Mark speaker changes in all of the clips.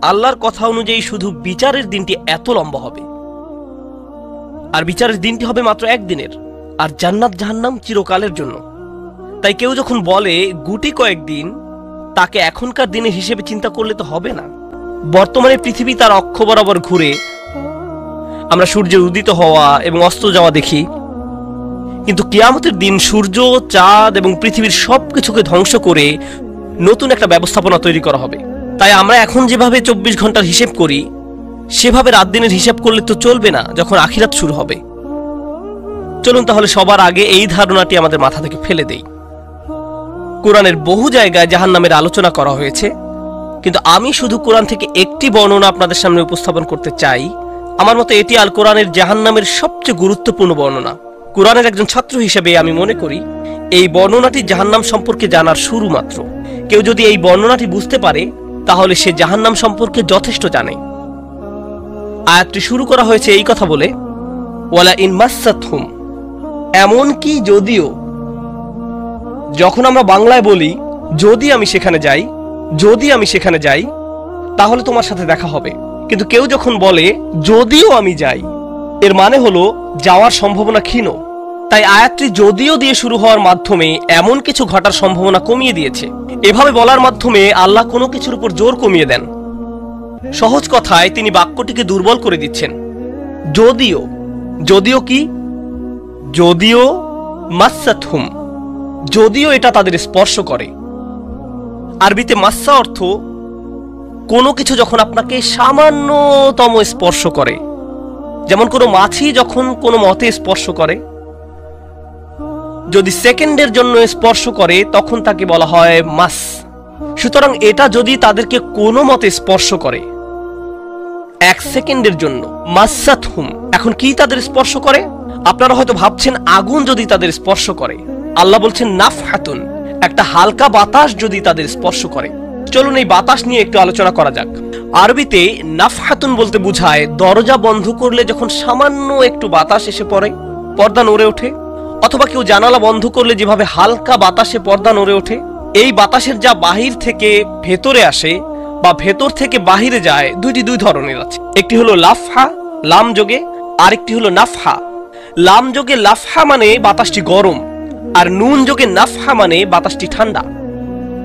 Speaker 1: আল্লাহর কথা অনুযায়ী শুধু বিচারের দিনটি এত লম্বা হবে, আর বিচারের দিনটি হবে মাত্র একদিনের, আর জান্নাত জাহান্নাম চিরকালের জন্য। তাই কেউ যখন বলে গুটি কয়েকদিন, তাকে এখনকার দিনের হিসেবে চিন্তা করলে তো হবে না। বর্তমানে পৃথিবী তার অক্ষ বরাবর ঘুরে, আমরা সূর্যের উদিত হওয়া এবং অস্ত যাওয়া দেখি, কিন্তু কিয়ামতের দিন সূর্য, চাঁদ এবং পৃথিবীর সবকিছুকে ধ্বংস করে নতুন একটা ব্যবস্থাপনা তৈরি করা হবে। তাই আমরা এখন যেভাবে 24 ঘন্টার হিসেব করি, সেভাবে রাত দিনের হিসাব করলে তো চলবে না যখন আখিরাত শুরু হবে। চলুন তাহলে সবার আগে এই ধারণাটি আমাদের মাথা থেকে ফেলে দেই। কোরআনের বহু জায়গায় জাহান্নামের আলোচনা করা হয়েছে, কিন্তু আমি শুধু কোরআন থেকে একটি বর্ণনা আপনাদের সামনে উপস্থাপন করতে চাই। আমার মতে এটি আল কোরআনের জাহান্নামের সবচেয়ে গুরুত্বপূর্ণ বর্ণনা। কোরআনের একজন ছাত্র হিসেবে আমি মনে করি এই বর্ণনাটি জাহান্নাম সম্পর্কে জানার শুরু মাত্র। কেউ যদি এই বর্ণনাটি বুঝতে পারে, তাহলে সে জাহান্নাম সম্পর্কে যথেষ্ট জানে। আয়াতটি শুরু করা হয়েছে এই কথা বলে, ওয়ালা ইন মাসসাতহুম, এমনকি যদিও। যখন আমরা বাংলায় বলি যদি আমি সেখানে যাই, যদি আমি সেখানে যাই, তাহলে তোমার সাথে দেখা হবে, কিন্তু কেউ যখন বলে যদিও আমি যাই, এর মানে হলো যাওয়ার সম্ভাবনা ক্ষীণ। তাই আয়াতটি যদিও দিয়ে শুরু হওয়ার মাধ্যমে এমন কিছু ঘটার সম্ভাবনা কমিয়ে দিয়েছে। এভাবে বলার মাধ্যমে আল্লাহ কোনো কিছুর উপর জোর কমিয়ে দেন। সহজ কথায় তিনি বাক্যটিকে দুর্বল করে দিচ্ছেন। যদিও, যদিও কি? যদিও মাসসাতহুম, যদিও এটা তাদের স্পর্শ করে। আরবিতে মাসসা অর্থ কোনো কিছু যখন আপনাকে সামান্যতম স্পর্শ করে, যেমন কোনো মাছি যখন কোনো মতে স্পর্শ করে, যদি সেকেন্ডের জন্য স্পর্শ করে তখন তাকে বলা হয় মাস। সুতরাং এটা যদি তাদেরকে কোনো মতে স্পর্শ করে 1 সেকেন্ডের জন্য, মাসসাতহুম। এখন কি তাদের স্পর্শ করে? আপনারা হয়তো ভাবছেন আগুন যদি তাদের স্পর্শ করে। আল্লাহ বলছেন নাফহাতুন, একটা হালকা বাতাস যদি তাদের স্পর্শ করে। চলুন এই বাতাস নিয়ে একটু আলোচনা করা যাক। আরবিতে নাফহাতুন বলতে বোঝায় দরজা বন্ধ করলে যখন সামান্য একটু বাতাস এসে পড়ে, পর্দা নড়ে ওঠে, অথবা কেউ জানালা বন্ধ করলে যেভাবে হালকা বাতাসে পর্দা নড়ে ওঠে। এই বাতাসের যা বাহির থেকে ভেতরে আসে বা ভেতর থেকে বাহিরে যায়, দুই ধরনের আছে। একটি হলো লাফহা, লাম যোগে, আরেকটি হলো নাফহা। লাম যোগে লাফহা মানে বাতাসটি গরম, আর নুন যোগে নাফহা মানে বাতাসটি ঠান্ডা।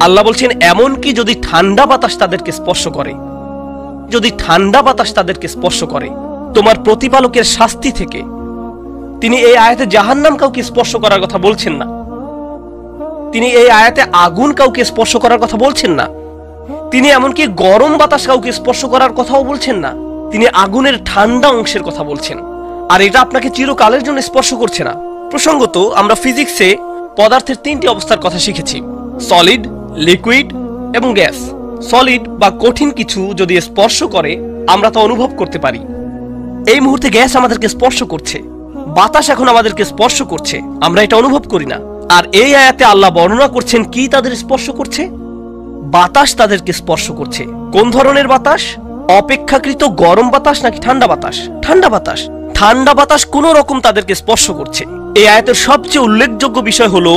Speaker 1: আল্লাহ বলছেন এমনকি যদি ঠান্ডা বাতাস তাদেরকে স্পর্শ করে, যদি ঠান্ডা বাতাস তাদেরকে স্পর্শ করে তোমার প্রতিপালকের শাস্তি থেকে। তিনি এই আয়াতে জাহান্নাম কাউকে স্পর্শ করার কথা বলছেন না, তিনি এই আয়াতে আগুন কাউকে স্পর্শ করার কথা বলছেন না, তিনি এমনকি গরম বাতাস কাউকে স্পর্শ করার কথাও বলছেন না, তিনি আগুনের ঠান্ডা অংশের কথা বলছেন। আর এটা আপনাকে চিরকালের জন্য স্পর্শ করছে না। প্রসঙ্গত আমরা ফিজিক্সে পদার্থের 3টি অবস্থার কথা শিখেছি, সলিড, লিকুইড এবং গ্যাস। সলিড বা কঠিন কিছু যদি স্পর্শ করে আমরা তা অনুভব করতে পারি। এই মুহূর্তে গ্যাস আমাদেরকে স্পর্শ করছে, বাতাস এখন আমাদেরকে স্পর্শ করছে, আমরা এটা অনুভব করি না। আর এই আয়াতে আল্লাহ বর্ণনা করছেন কি তাদের স্পর্শ করছে? বাতাস তাদেরকে স্পর্শ করছে। কোন ধরনের বাতাস? অপেক্ষাকৃত গরম বাতাস নাকি ঠান্ডা বাতাস? ঠান্ডা বাতাস। ঠান্ডা বাতাস কোন রকম তাদেরকে স্পর্শ করছে। এই আয়াতের সবচেয়ে উল্লেখযোগ্য বিষয় হলো,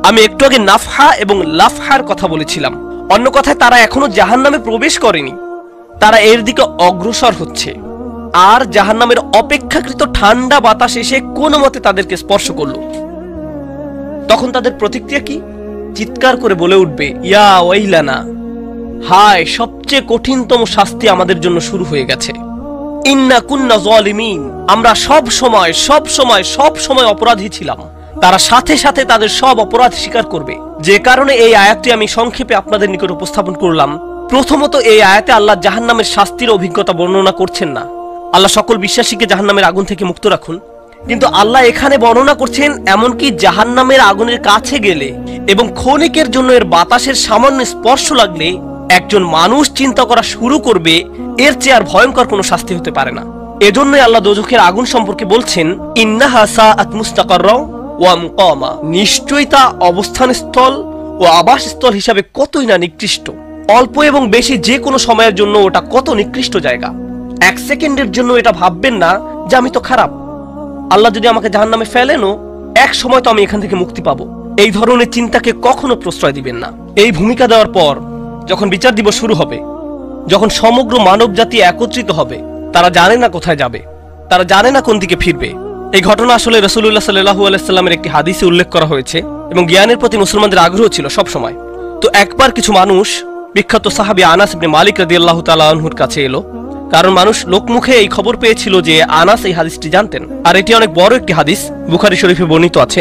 Speaker 1: আমি একটু আগে নাফহা এবং লাফহার কথা বলেছিলাম। অন্য কথায় তারা এখনো জাহান্নামে প্রবেশ করেনি, তারা এর দিকে অগ্রসর হচ্ছে। আর জাহান্নামের অপেক্ষাকৃত ঠান্ডা বাতাস এসে কোনো মতে তাদেরকে স্পর্শ করলো, তখন তাদের প্রতিক্রিয়া কি? চিৎকার করে বলে উঠবে, ইয়া ওয়াইলানা, হায়, সবচেয়ে কঠিনতম শাস্তি আমাদের জন্য শুরু হয়ে গেছে। ইন্না কুন্না যালিমিন, আমরা সব সময় অপরাধী ছিলাম। তারা সাথে সাথে তাদের সব অপরাধ স্বীকার করবে। যে কারণে এই আয়াতটি আমি সংক্ষেপে আপনাদের নিকট উপস্থাপন করলাম। প্রথমত, এই আয়াতে আল্লাহ জাহান্নামের শাস্তির অভিজ্ঞতা বর্ণনা করছেন না। আল্লাহ সকল বিশ্বাসীকে জাহান্নামের আগুন থেকে মুক্ত রাখুন। কিন্তু আল্লাহ এখানে বর্ণনা করছেন এমনকি জাহান্নামের আগুনের কাছে গেলে এবং ক্ষণিকের জন্য এর বাতাসের সামান্য স্পর্শ লাগলে একজন মানুষ চিন্তা করা শুরু করবে এর চেয়ে আর ভয়ঙ্কর কোনো শাস্তি হতে পারে না। এজন্যই আল্লাহ দোজখের আগুন সম্পর্কে বলছেন, ইন্নাহা সাআত মুস্তাকাররা ওয়া মুকামা, নিশ্চয়ই তা অবস্থানস্থল ও আবাসস্থল হিসাবে কতই না নিকৃষ্ট। অল্প এবং বেশি যে কোনো সময়ের জন্য ওটা কত নিকৃষ্ট জায়গা। 1 সেকেন্ডের জন্য এটা ভাববেন না যে আমি তো খারাপ, আল্লাহ যদি আমাকে জাহান্নামে ফেলেনও এক সময় তো আমি এখান থেকে মুক্তি পাবো। এই ধরনের চিন্তাকে কখনো প্রশ্রয় দিবেন না। এই ভূমিকা দেওয়ার পর যখন বিচার দিবস শুরু হবে, যখন সমগ্র মানব জাতি একত্রিত হবে, তারা জানে না কোথায় যাবে, তারা জানে না কোন দিকে ফিরবে। এই ঘটনা আসলে রাসূলুল্লাহ সাল্লাল্লাহু আলাইহি সাল্লামের একটি হাদিসে উল্লেখ করা হয়েছে এবং জ্ঞানের প্রতি মুসলমানদের আগ্রহ ছিল সব সময়। তো একবার কিছু মানুষ বিখ্যাত সাহাবী আনাস ইবনে মালিক রাদিয়াল্লাহু তাআলা আনহুর কাছে এলো, কারণ মানুষ লোকমুখে এই খবর পেয়েছিল যে আনাস এই হাদিসটি জানতেন, আর এটি অনেক বড় একটি হাদিস, বুখারী শরীফে বর্ণিত আছে।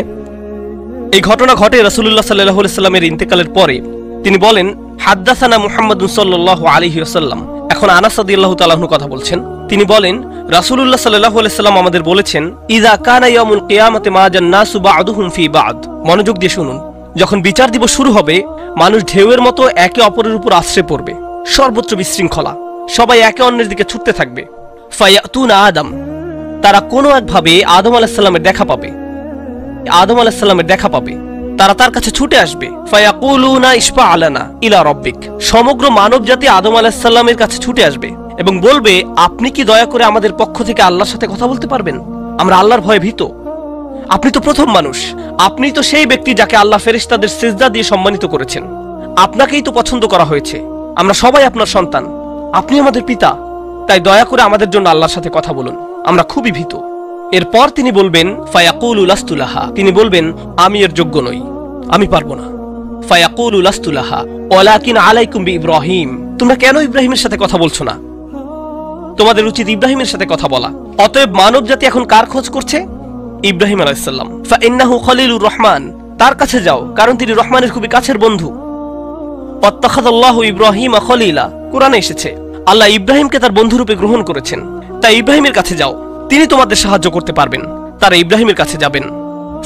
Speaker 1: এই ঘটনা ঘটে রাসূলুল্লাহ সাল্লাল্লাহু আলাইহি সাল্লামের ইন্তেকালের পরে। তিনি বলেন, হাদ্দাসানা মুহাম্মাদুন সাল্লাল্লাহু আলাইহি ওয়াসাল্লাম। এখন আনাস রাদিয়াল্লাহু তাআলা আনহু কথা বলছেন। তিনি বলেন, রাসূলুল্লাহ সাল্লাল্লাহু আলাইহি সাল্লাম আমাদের বলেছেন, ইযা কানা ইয়াউমুল কিয়ামাতি মাজান নাসু বা'দুহুম ফি বা'দ। মনোযোগ দিয়ে শুনুন। যখন বিচার দিবস শুরু হবে, মানুষ ঢেউয়ের মতো একে অপরের উপর আশ্রয় পড়বে, সর্বত্র বিশৃঙ্খলা, সবাই একে অন্যের দিকে ছুটতে থাকবে। ফায়াতুনা আদম, তারা কোনো একভাবে আদম আলাইহিস সালামের দেখা পাবে, আদম আলাইহিস সালামের দেখা পাবে, তারা তার কাছে ছুটে আসবে। ফায়াকুলুনা ইশফা আলানা ইলা রাব্বিক। সমগ্র মানব জাতি আদম আলাইহিস সালামের কাছে ছুটে আসবে এবং বলবে, আপনি কি দয়া করে আমাদের পক্ষ থেকে আল্লাহর সাথে কথা বলতে পারবেন? আমরা আল্লাহর ভয়ে ভীত। আপনি তো প্রথম মানুষ, আপনি তো সেই ব্যক্তি যাকে আল্লাহ ফেরেশতাদের সিজদা দিয়ে সম্মানিত করেছেন, আপনাকেই তো পছন্দ করা হয়েছে, আমরা সবাই আপনার সন্তান, আপনি আমাদের পিতা, তাই দয়া করে আমাদের জন্য আল্লাহর সাথে কথা বলুন, আমরা খুবই ভীত। এরপর তিনি বলবেন, ফায়াকুলু লাস্তু লাহা, তিনি বলবেন, আমি এর যোগ্য নই, আমি পারবো না। ফায়াকুলু লাস্তু লাহা ওয়ালাকিন আলাইকুম বিইব্রাহিম, তোমরা কেন ইব্রাহিমের সাথে কথা বলছো না? তোমাদের উচিত ইব্রাহিমের সাথে কথা বলা। অতএব মানব জাতি এখন কার খোঁজ করছে? ইব্রাহিম আলাইহিস সালাম। ফাইন্নাহু খলিলুর রহমান, তার কাছে যাও, কারণ তিনি রহমানের খুবই কাছের বন্ধু। ওয়াত্তাখাযাল্লাহু ইব্রাহিমা খলিলা, কুরআনে এসেছে আল্লাহ ইব্রাহিমকে তার বন্ধুরূপে গ্রহণ করেছেন। তাই ইব্রাহিমের কাছে যাও, তিনি তোমাদের সাহায্য করতে পারবেন। তারা ইব্রাহিমের কাছে যাবেন।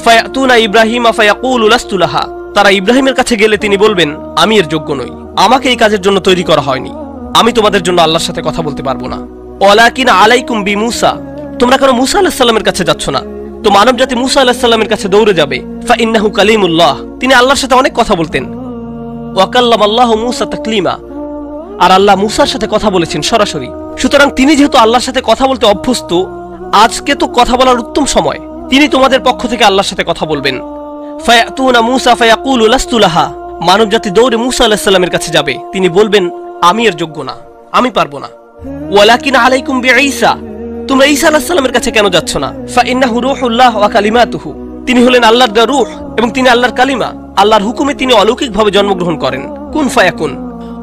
Speaker 1: ফায়াতুনা ইব্রাহিমা ফায়াকুলু লাস্তু লাহা, তারা ইব্রাহিমের কাছে গেলে তিনি বলবেন, আমি এর যোগ্য নই, আমাকে এই কাজের জন্য তৈরি করা হয়নি, আমি তোমাদের জন্য আল্লাহর সাথে কথা বলতে পারবো না। ওয়ালাকিন আলাইকুম বিমূসা, তোমরা কেন মূসা আলাইহিস সালামের কাছে যাচ্ছ না? তো মানব জাতি মূসা আলাইহিস সালামের কাছে দৌড়ে যাবে। ফাইন্নাহু কালিমুল্লাহ, তিনি আল্লাহর সাথে অনেক কথা বলতেন। ওয়া কাল্লামাল্লাহু মূসা তাকলিমা, আর আল্লাহ মূসার সাথে কথা বলেছেন সরাসরি। সুতরাং তিনি যেহেতু আল্লাহর সাথে কথা বলতে অভ্যস্ত, আজকে তো কথা বলার উত্তম সময়, তিনি তোমাদের পক্ষ থেকে আল্লাহর সাথে কথা বলবেন। ফায়াতুনা মূসা ফায়াকুলু লাস্তু লাহা, মানব জাতি দৌড়ে মূসা আলাইহিস সালামের কাছে যাবে, তিনি বলবেন, আমি এর যোগ্য না, আমি পারবো না। ওয়ালাকিন আলাইকুম বিঈসা, তোমরা ঈসা আলাইহিস সালামের কাছে কেন যাচ্ছ না? ফাইন্নাহু রূহুল্লাহ ওয়া কালিমাতুহু, তিনি হলেন আল্লাহর দেওয়া রূহ এবং তিনি আল্লাহর কালিমা, আল্লাহর হুকুমে তিনি অলৌকিকভাবে জন্মগ্রহণ করেন। কুন ফায়াকুন,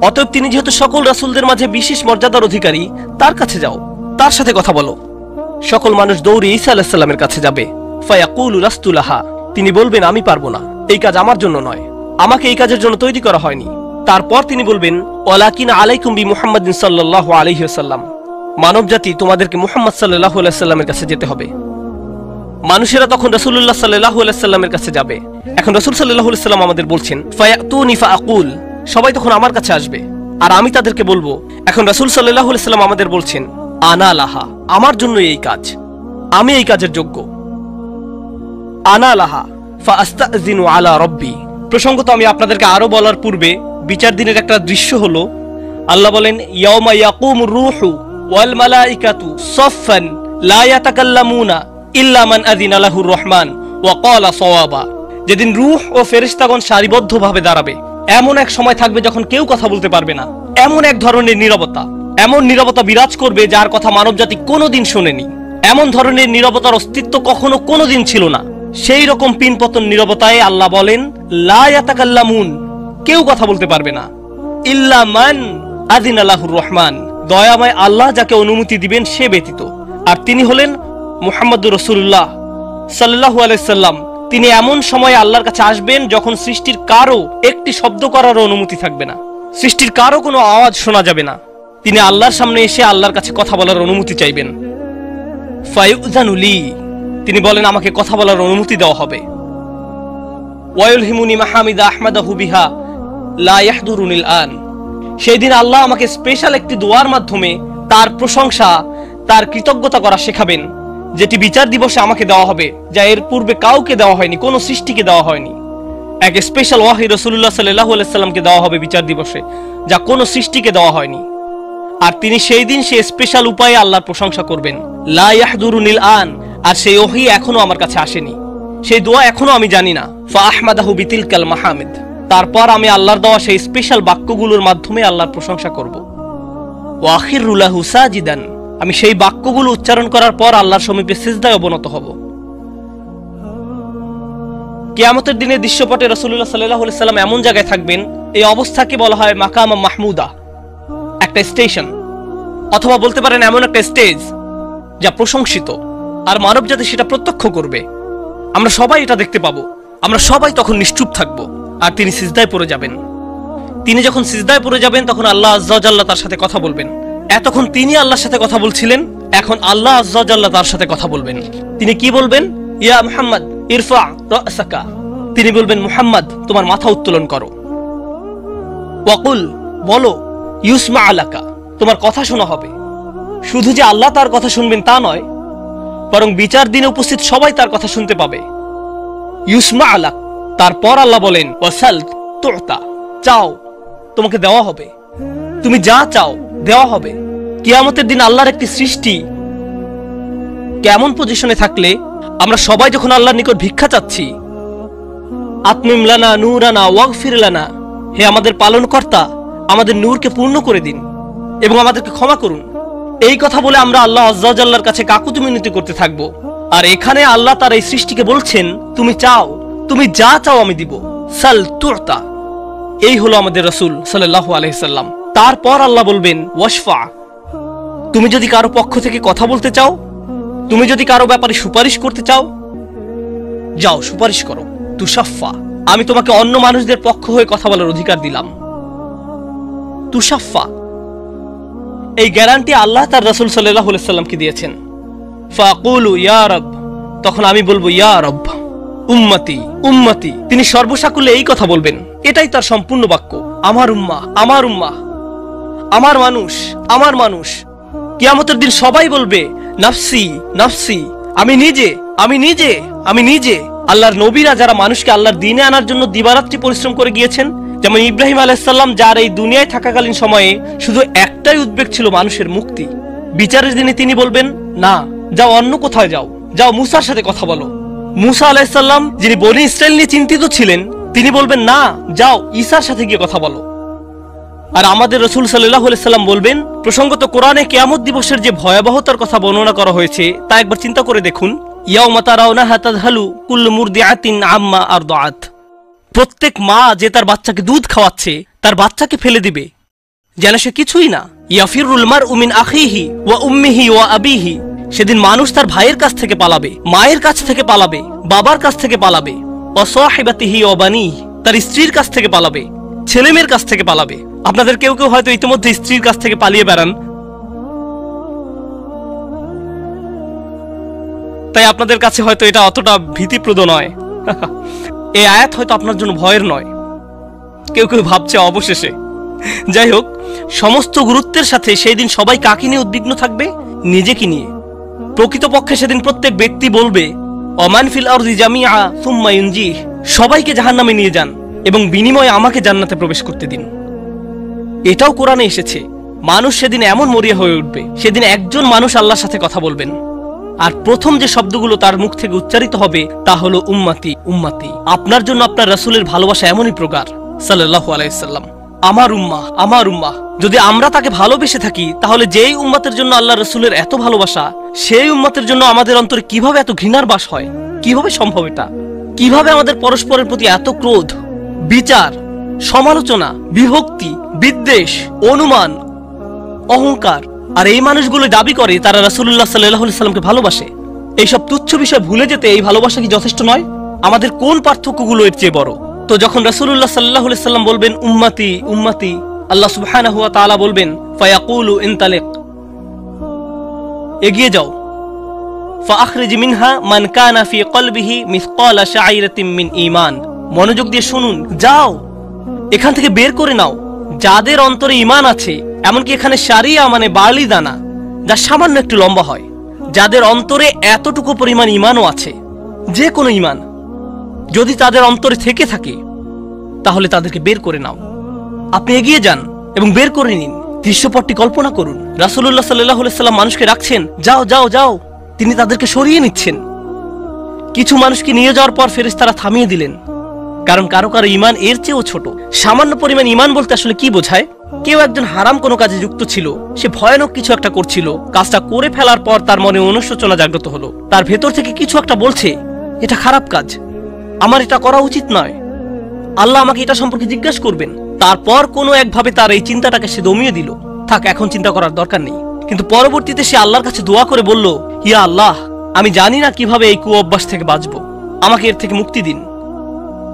Speaker 1: অতএব তিনি যেহেতু সকল রাসূলদের মাঝে বিশেষ মর্যাদার অধিকারী, তার কাছে যাও, তার সাথে কথা বলো। সকল মানুষ দৌড়ে ঈসা আলাইহিস সালামের কাছে যাবে। ফায়াকুলু লাস্তু লাহা, তিনি বলবেন, আমি পারবো না, এই কাজ আমার জন্য নয়, আমাকে এই কাজের জন্য তৈরি করা হয়নি। তারপর তিনি বলবেন, ওয়ালাকিন আলাইকুম বিমুহাম্মাদিন সাল্লাল্লাহু আলাইহি ওয়াসাল্লাম, মানব জাতি তোমাদেরকে মুহাম্মদ সাল্লাল্লাহু আলাইহি ওয়াসাল্লামের কাছে যেতে হবে। মানুষেরা তখন রাসূলুল্লাহ সাল্লাল্লাহু আলাইহি ওয়াসাল্লামের কাছে যাবে। এখন রাসূল সাল্লাল্লাহু আলাইহি ওয়াসাল্লাম আমাদের বলছেন, ফায়াতুনি ফাআকুল, সবাই তখন আমার কাছে আসবে আর আমি তাদেরকে বলবো। এখন রাসূল সাল্লাল্লাহু আলাইহি ওয়াসাল্লাম আমাদের বলছেন, আনা লাহা, আমার জন্য এই কাজ, আমি এই কাজের যোগ্য। আনা লাহা ফাআস্তাযিনু আলা রাব্বি। প্রসঙ্গত আমি আপনাদেরকে আরো বলার পূর্বে বিচার দিনের একটা দৃশ্য হলো, আল্লাহ বলেন, ইয়াউমা ইয়াকুমুর রূহু ওয়াল মালাইকাতু সাফফান লা ইয়াতাকাল্লামুনা ইল্লা মান আযিনা লাহুর রহমান ওয়া ক্বালা সাওয়াবা। যেদিন রূহ ও ফেরেশতাগণ সারিবদ্ধভাবে দাঁড়াবে, এমন এক সময় থাকবে যখন কেউ কথা বলতে পারবে না, এমন এক ধরনের নীরবতা, এমন নীরবতা বিরাজ করবে যার কথা মানবজাতি কোনোদিন শোনেনি। এমন ধরনের নীরবতার অস্তিত্ব কখনো কোনোদিন ছিল না। সেই রকম পিনপতন নীরবতায় আল্লাহ বলেন, লা ইয়াতাকাল্লামুন, কেউ কথা বলতে পারবে না, ইল্লা মান আযিনা লাহুর রহমান, দয়াময় আল্লাহ যাকে অনুমতি দিবেন সে ব্যতীত। আর তিনি হলেন মুহাম্মদুর রাসূলুল্লাহ সাল্লাল্লাহু আলাইহি সাল্লাম। তিনি এমন সময় আল্লাহর কাছে আসবেন যখন সৃষ্টির কারো একটি শব্দ করার অনুমতি থাকবে না, সৃষ্টির কারো কোনো আওয়াজ শোনা যাবে না। তিনি আল্লাহর সামনে এসে আল্লাহর কাছে কথা বলার অনুমতি চাইবেন। ফায়ুযানু লি, তিনি বলেন, আমাকে কথা বলার অনুমতি দেওয়া হবে। ওয়ায়ুলহিমুনি মাহামিদা আহমাদাহু বিহা লা ইয়াহদুরুনিল আন, সেই দিন আল্লাহ আমাকে স্পেশাল একটি দোয়ার মাধ্যমে তার প্রশংসা, তার কৃতজ্ঞতা করা শেখাবেন, যেটি বিচার দিবসে আমাকে দেওয়া হবে, যা এর পূর্বে কাউকে দেওয়া হয়নি, কোনো সৃষ্টিকে দেওয়া হয়নি। এক স্পেশাল ওয়াহি রাসূলুল্লাহ সাল্লাল্লাহু আলাইহি সাল্লামকে দেওয়া হবে বিচার দিবসে, যা কোনো সৃষ্টিকে দেওয়া হয়নি। আর তিনি সেই দিন সেই স্পেশাল উপায়ে আল্লাহর প্রশংসা করবেন, লা ইয়াহদুরুনিল আন, আর সেই ওহী এখনো আমার কাছে আসেনি, সেই দোয়া এখনো আমি জানি না। ফা আহমাদাহু বিতিলকাল মাহামিদ, তারপর আমি আল্লাহর দেওয়া সেই স্পেশাল বাক্যগুলোর মাধ্যমে আল্লাহর প্রশংসা করব। ওয়া আখিরু লাহু সাজিদান, আমি সেই বাক্যগুলো উচ্চারণ করার পর আল্লাহর সমীপে সিজদায় অবনত হব। কিয়ামতের দিনে দৃশ্যপটে রাসূলুল্লাহ সাল্লাল্লাহু আলাইহি সাল্লাম এমন জায়গায় থাকবেন, এই অবস্থাকে বলা হয় মাকাম মাহমুদা, একটা স্টেশন, অথবা বলতে পারেন এমন একটা স্টেজ যা প্রশংসিত, আর মানব জাতি সেটা প্রত্যক্ষ করবে। আমরা সবাই এটা দেখতে পাবো। আমরা সবাই তখন নিশ্চুপ থাকবো, আর তিনি সিজদায় পড়ে যাবেন। তিনি যখন সিজদায় পড়ে যাবেন তখন আল্লাহ আজ্জা ওয়া জাল্লা তার সাথে কথা বলবেন। এতক্ষণ তিনি আল্লাহর সাথে কথা বলছিলেন, এখন আল্লাহ আজ্জা ওয়া জাল্লা তার সাথে কথা বলবেন। তিনি কি বলবেন? ইয়া মুহাম্মদ ইরফা রাসাকা, তিনি বলবেন মুহাম্মদ তোমার মাথা উত্তোলন করো। ওয়াকুল, বলো, ইউসমা আলাকা, তোমার কথা শোনা হবে। শুধু যে আল্লাহ তার কথা শুনবেন তা নয়, বরং বিচার দিনে উপস্থিত সবাই তার কথা শুনতে পাবে। ইউসমা আলাক, তারপর আল্লাহ বলেন ওয়াসাল তুতা, চাও তোমাকে দেওয়া হবে, তুমি যা চাও দেওয়া হবে। কিয়ামতের দিন আল্লাহর একটি সৃষ্টি কেমন পজিশনে থাকলে আমরা সবাই যখন আল্লাহর নিকট ভিক্ষা চাচ্ছি, আতমিম লানা নূরানা ওয়াগফির লানা, হে আমাদের পালনকর্তা, আমাদের নূরকে পূর্ণ করে দিন এবং আমাদেরকে ক্ষমা করুন, এই কথা বলে আমরা আল্লাহ আজ্জা ওয়া জাল্লার কাছে কাকুতি মিনতি করতে থাকবো। আর এখানে আল্লাহ তার এই সৃষ্টিকে বলছেন, তুমি চাও, তুমি যা চাও আমি দিব, সাল তুতা। এই হলো আমাদের রাসূল সাল্লাল্লাহু আলাইহি সাল্লাম। তারপর আল্লাহ বলবেন ওয়াশফা, তুমি যদি কারো পক্ষ থেকে কথা বলতে চাও, তুমি যদি কারো ব্যাপারে সুপারিশ করতে চাও, যাও সুপারিশ করো। তুশাফা, আমি তোমাকে অন্য মানুষদের পক্ষ হয়ে কথা বলার অধিকার দিলাম। তুশাফা, এই গ্যারান্টি আল্লাহ তার রাসূল সাল্লাল্লাহু আলাইহি সাল্লামকে দিয়েছেন। ফাকুলু ইয়া রব, তখন আমি বলবো ইয়া রব, উম্মতি উম্মতি, তিনি সর্বসাকুল্যে এই কথা বলবেন। এটাই তার সম্পূর্ণ বাক্য, আমার উম্মাহ আমার উম্মাহ, আমার মানুষ আমার মানুষ। কিয়ামতের দিন সবাই বলবে নাফসি নাফসি, আমি নিজে আমি নিজে আমি নিজে। আল্লাহর নবীরা যারা মানুষকে আল্লাহর দ্বীনে আনার জন্য দিবারাত্রি পরিশ্রম করে গিয়েছেন, যেমন ইব্রাহিম আলাইহিস সালাম, যার এই দুনিয়ায় থাকাকালীন সময়ে শুধু একটাই উদ্বেগ ছিল মানুষের মুক্তি। বিচারের দিনে তিনি বলবেন না, যাও অন্য কোথায় যাও, যাও মুসার সাথে কথা বলো। মুসা আলাইহিস সালাম, যিনি বনি ইসরাইল নিয়ে চিন্তিত ছিলেন, তিনি বলবেন না, যাও ঈসার সাথে গিয়ে কথা বলো। আর আমাদের রাসূল সাল্লাল্লাহু আলাইহি সাল্লাম বলবেন, প্রসঙ্গত কোরআনে কিয়ামত দিবসের যে ভয়াবহতার কথা বর্ণনা করা হয়েছে তা একবার চিন্তা করে দেখুন। ইয়াউমা তারাউনাহা তাযহালু কুল্লু মুরদিআতিন আম্মা আরদাআত, প্রত্যেক মা যে তার বাচ্চাকে দুধ খাওয়াচ্ছে তার বাচ্চাকে ফেলে দিবে যেন সে কিছুই না। ইয়াফিরুল মারউ মিন আখিহি ওয়া উম্মিহি ওয়া আবিহি, সেদিন মানুষ তার ভাইয়ের কাছ থেকে পালাবে, মায়ের কাছ থেকে পালাবে, বাবার কাছ থেকে পালাবে। ওয়া সাহিবাতিহি ওয়া বানিহি, তার স্ত্রীর কাছ থেকে পালাবে, ছেলে মেয়ের কাছ থেকে পালাবে। আপনাদের কেউ কেউ হয়তো ইতিমধ্যে স্ত্রীর কাছ থেকে পালিয়ে বেড়ান, তাই আপনাদের কাছে হয়তো এটা অতটা ভীতিপ্রদ নয়। এই আয়াত হয়তো আপনার জন্য ভয়ের নয়, কেউ কেউ ভাবছে অবশেষে। যাই হোক, সমস্ত গুরুত্বের সাথে সেই দিন সবাই কাকে নিয়ে উদ্বিগ্ন থাকবে? নিজেকে নিয়ে। প্রকৃতপক্ষে সেদিন প্রত্যেক ব্যক্তি বলবে ওমান ফিল আরদি জামিআ সুম্মা ইউনজিহ, সবাইকে জাহান্নামে নিয়ে যান এবং বিনিময়ে আমাকে জান্নাতে প্রবেশ করতে দিন। এটাও কোরআনে এসেছে। মানুষ সেদিন এমন মরিয়া হয়ে উঠবে, সেদিন একজন মানুষ আল্লাহর সাথে কথা বলবেন, আর প্রথম যে শব্দগুলো তার মুখ থেকে উচ্চারিত হবে তা হলো উম্মতি উম্মতি। আপনার জন্য আপনার রাসূলের ভালোবাসা এমনই প্রকার সাল্লাল্লাহু আলাইহি সাল্লাম, আমার উম্মাহ আমার উম্মাহ। যদি আমরা তাকে ভালোবেসে থাকি, তাহলে যেই উম্মতের জন্য আল্লাহ রাসূলের এত ভালোবাসা, সেই উম্মতের জন্য আমাদের অন্তরে কিভাবে এত ঘৃণার বাস হয়? কিভাবে সম্ভব এটা? কিভাবে আমাদের পরস্পরের প্রতি এত ক্রোধ, বিচার, সমালোচনা, বিভক্তি, বিদ্বেষ, অনুমান, অহংকার? আর এই মানুষগুলো দাবি করে তারা রাসূলুল্লাহ সাল্লাল্লাহু আলাইহি সাল্লামকে ভালোবাসে। এইসব তুচ্ছ বিষয় ভুলে যেতে এই ভালোবাসা কি যথেষ্ট নয়? আমাদের কোন পার্থক্যগুলো এর চেয়ে বড়? তো যখন রাসূলুল্লাহ সাল্লাল্লাহু আলাইহি সাল্লাম বলবেন উম্মতি উম্মতি, আল্লাহ সুবহানাহু ওয়া তাআলা বলবেন ফায়াকুলু ইনতালিক, এগিয়ে যাও। ফাআখরিজ মিনহা মান কানা ফি কলবিহি মিসকালা শাঈরাতিন মিন ঈমান, মনোযোগ দিয়ে শুনুন, যাও এখান থেকে বের করে নাও যাদের অন্তরে ঈমান আছে, এমনকি এখানে শারিয়া মানে বার্লি দানা, যা সামান্য একটু লম্বা হয়, যাদের অন্তরে এতটুকু পরিমাণ ঈমানও আছে, যে কোনো ঈমান যদি তাদের অন্তরে থেকে থাকে, তাহলে তাদেরকে বের করে নাও। আপনি এগিয়ে যান এবং বের করে নিন। দৃশ্যপটটি কল্পনা করুন, রাসূলুল্লাহ সাল্লাল্লাহু আলাইহি সাল্লাম মানুষকে রাখছেন, যাও যাও যাও, তিনি তাদেরকে সরিয়ে নিচ্ছেন। কিছু মানুষকে নিয়ে যাওয়ার পর ফেরেশতারা থামিয়ে দিলেন, কারণ কারো কারো ঈমান এর চেয়েও ছোট। সামান্য পরিমাণ ঈমান বলতে আসলে কি বোঝায়? কেউ একজন হারাম কোনো কাজে যুক্ত ছিল, সে ভয়ানক কিছু একটা করছিল, কাজটা করে ফেলার পর তার মনে অনুশোচনা জাগ্রত হলো, তার ভেতর থেকে কিছু একটা বলছে এটা খারাপ কাজ, আমার এটা করা উচিত নয়, আল্লাহ আমাকে এটা সম্পর্কে জিজ্ঞাসা করবেন। তারপর কোনো একভাবে তার এই চিন্তাটাকে সে দমিয়ে দিল, থাক এখন চিন্তা করার দরকার নেই। কিন্তু পরবর্তীতে সে আল্লাহর কাছে দোয়া করে বলল, ইয়া আল্লাহ, আমি জানি না কিভাবে এই কুঅভ্যাস থেকে বাঁচবো, আমাকে এর থেকে মুক্তি দিন।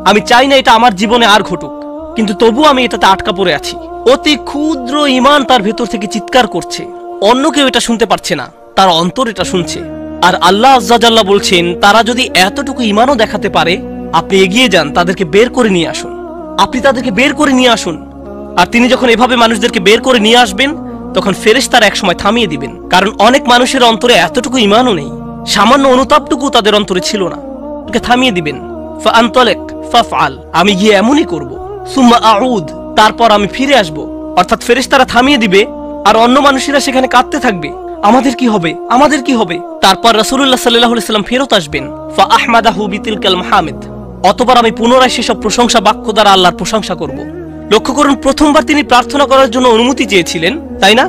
Speaker 1: আমি চাই না এটা আমার জীবনে আর ঘটুক, কিন্তু তবু আমি এটাতে আটকা পড়ে আছি। অতি ক্ষুদ্র ঈমান তার ভেতর থেকে চিৎকার করছে, অন্য কেউ এটা শুনতে পারছে না, তার অন্তর এটা শুনছে। আর আল্লাহ আজ্জা জাল্লা বলছেন, তারা যদি এতটুকু ঈমানও দেখাতে পারে, আপনি এগিয়ে যান, তাদেরকে বের করে নিয়ে আসুন, আপনি তাদেরকে বের করে নিয়ে আসুন। আর তিনি যখন এভাবে মানুষদেরকে বের করে নিয়ে আসবেন, তখন ফেরেশতারা একসময় থামিয়ে দিবেন, কারণ অনেক মানুষের অন্তরে এতটুকু ঈমানও নেই, সামান্য অনুতাপটুকু তাদের অন্তরে ছিল না। থামিয়ে দিবেন, ফাআনতালিক ফাফআল, আমি গিয়ে এমনই করব, সুম্মা আউদ, তারপর আমি ফিরে আসব। অর্থাৎ ফেরেশতারা থামিয়ে দিবে, আর অন্য মানুষেরা সেখানে কাঁদতে থাকবে, আমাদের কি হবে, আমাদের কি হবে। তারপর রাসূলুল্লাহ সাল্লাল্লাহু আলাইহি সাল্লাম ফেরত আসবেন, ফাআহমাদাহু বিতিলকাল মাহামিদ, অতঃপর আমি পুনরায় সেসব প্রশংসা বাক্য দ্বারা আল্লাহর প্রশংসা করব। লক্ষ্য করুন, প্রথমবার তিনি প্রার্থনা করার জন্য অনুমতি চেয়েছিলেন, তাই না?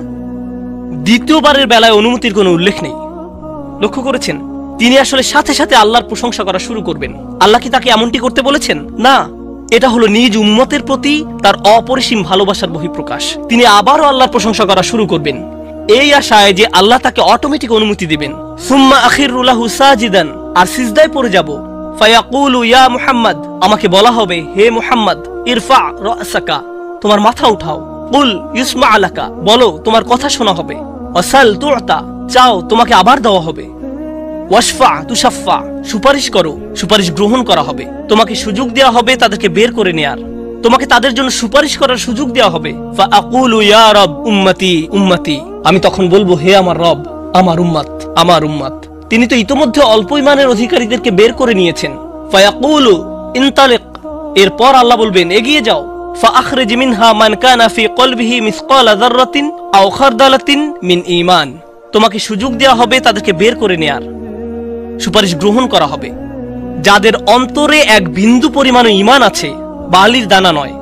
Speaker 1: দ্বিতীয়বারের বেলায় অনুমতির কোনো উল্লেখ নেই। লক্ষ্য করেছেন, তিনি আসলে সাথে সাথে আল্লাহর প্রশংসা করা শুরু করবেন। আল্লাহ কি তাকে এমনটি করতে বলেছেন? না, এটা হলো নিজ উম্মতের প্রতি তার অপরিসীম ভালোবাসার বহিঃপ্রকাশ। তিনি আবারও আল্লাহর প্রশংসা করা শুরু করবেন, এই আশায় যে আল্লাহ তাকে অটোমেটিক অনুমতি দিবেন। সুম্মা আখিরু লাহু সাজিদান, আর সিজদায় পড়ে যাব। ফায়াকুলু ইয়া মুহাম্মদ, আমাকে বলা হবে, হে মুহাম্মদ, ইরফা রাসাকা, তোমার মাথা উঠাও। কুল ইউসমা আলাকা, বলো তোমার কথা শোনা হবে। ওয়াসাল তুতা, চাও তোমাকে আবার দেওয়া হবে। ওয়াশফা তুশাফা, সুপারিশ করো, সুপারিশ গ্রহণ করা হবে। তোমাকে সুযোগ দেওয়া হবে তাদেরকে বের করে নেয়ার, তোমাকে তাদের জন্য সুপারিশ করার সুযোগ দেওয়া হবে। ফাআকুলু ইয়া রব উম্মতি উম্মতি, আমি তখন বলবো, হে আমার রব, আমার উম্মত, আমার উম্মত। তিনি তো ইতোমধ্যে অল্প ঈমানের অধিকারীদেরকে বের করে নিয়েছেন। ফায়াকুলু ইনতালিক, এরপর আল্লাহ বলবেন, এগিয়ে যাও। ফাআখরিজ মিনহা মান কানা ফি কলবিহি মিসকালা যাররাতিন আও খারদালাতিন মিন ঈমান, তোমাকে সুযোগ দেওয়া হবে তাদেরকে বের করে নেয়ার, সুপারিশ গ্রহণ করা হবে। যাদের অন্তরে এক বিন্দু পরিমাণ ঈমান আছে, বালির দানা নয়,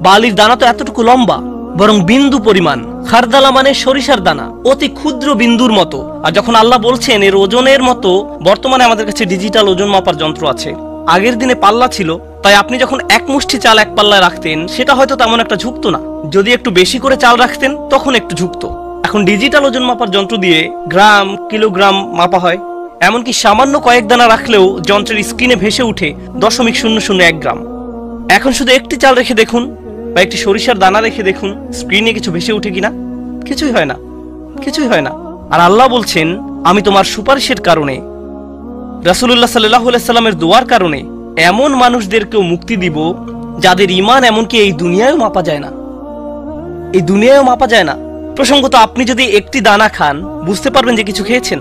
Speaker 1: বালির দানা তো এতটুকু লম্বা, বরং বিন্দু পরিমাণ। খারদালা মানে সরিষার দানা, অতি ক্ষুদ্র বিন্দুর মতো। আর যখন আল্লাহ বলছেন এর ওজনের মতো, বর্তমানে আমাদের কাছে ডিজিটাল ওজন মাপার যন্ত্র আছে, আগের দিনে পাল্লা ছিল, তাই আপনি যখন এক মুষ্টি চাল এক পাল্লায় রাখতেন, সেটা হয়তো তেমন একটা ঝুঁকতো না। যদি একটু বেশি করে চাল রাখতেন, তখন একটু ঝুঁকতো। এখন ডিজিটাল ওজন মাপার যন্ত্র দিয়ে গ্রাম, কিলোগ্রাম মাপা হয়। এমনকি সামান্য কয়েক দানা রাখলেও যন্ত্রের স্ক্রিনে ভেসে উঠে 0.001 গ্রাম। এখন শুধু একটি চাল রেখে দেখুন, বা একটি সরিষার দানা রেখে দেখুন, স্ক্রিনে কিছু ভেসে উঠে কিনা? কিছুই হয় না, কিছুই হয় না। আর আল্লাহ বলছেন, আমি তোমার সুপারিশের কারণে, রাসূলুল্লাহ সাল্লাল্লাহু আলাইহি সাল্লামের দোয়ার কারণে এমন মানুষদেরকেও মুক্তি দিব যাদের ঈমান এমনকি এই দুনিয়ায়ও মাপা যায় না, এই দুনিয়ায়ও মাপা যায় না। প্রসঙ্গত, আপনি যদি একটি দানা খান, বুঝতে পারবেন যে কিছু খেয়েছেন?